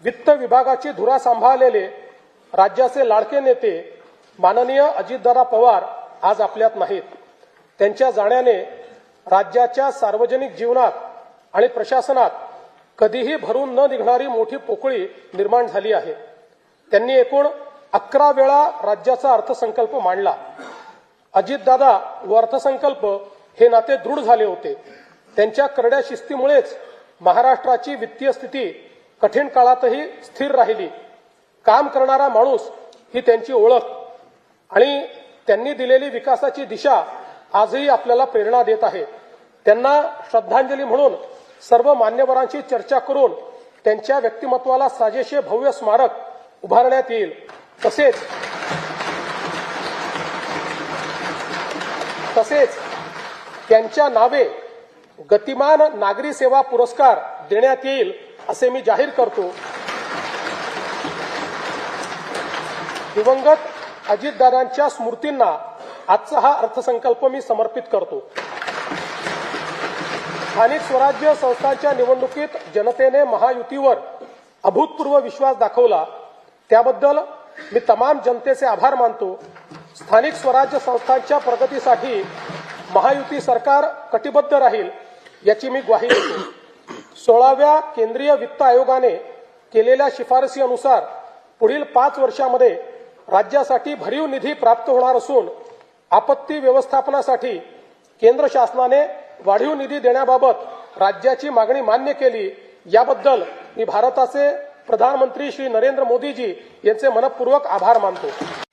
वित्त विभागाची धुरा सांभाळलेले राज्याचे लाडके नेते माननीय अजितदादा पवार आज आपल्यात नाहीत। त्यांच्या जाण्याने राज्याच्या सार्वजनिक जीवनात आणि प्रशासनात कधीही भरून न निघणारी मोठी पोकळी निर्माण झाली आहे। त्यांनी एकूण 11 वेळा राज्याचा अर्थसंकल्प मांडला। अजितदादा व अर्थसंकल्प हे नाते दृढ झाले होते। त्यांच्या करड्या शिस्तीमुळेच महाराष्ट्राची वित्तीय स्थिती कठीण काळातही स्थिर राहिली। काम करणारा माणूस ही त्यांची ओळख आणि त्यांनी दिलेली विकासाची दिशा आजही आपल्याला प्रेरणा देत आहे। त्यांना श्रद्धांजली म्हणून सर्व मान्यवरांशी चर्चा करून त्यांच्या व्यक्तिमत्वाला साजेसे भव्य स्मारक उभारण्यात येईल। तसेच त्यांच्या नावे गतिमान नागरी सेवा पुरस्कार देण्यात येईल असे मी जाहीर करतो। दिवंगत अजितदादांच्या स्मृतींना आजचा हा अर्थसंकल्प मी समर्पित करतो। स्थानिक स्वराज्य संस्थांच्या निवडणुकीत जनतेने महायुतीवर अभूतपूर्व विश्वास दाखवला, त्याबद्दल मी तमाम जनतेचे आभार मानतो। स्थानिक स्वराज्य संस्थांच्या प्रगतीसाठी महायुती सरकार कटिबद्ध राहील याची मी ग्वाही देतो। 16व्या केंद्रीय वित्त आयोगाने केलेल्या शिफारसीनुसार पुढील 5 वर्षांमध्ये राज्यासाठी भरीव निधी प्राप्त होणार असून आपत्ती व्यवस्थापनासाठी केंद्र शासनाने वाढीव निधी देण्याबाबत राज्याची मागणी मान्य केली, याबद्दल मी भारताचे प्रधानमंत्री श्री नरेंद्र मोदीजी यांचे मनपूर्वक आभार मानतो।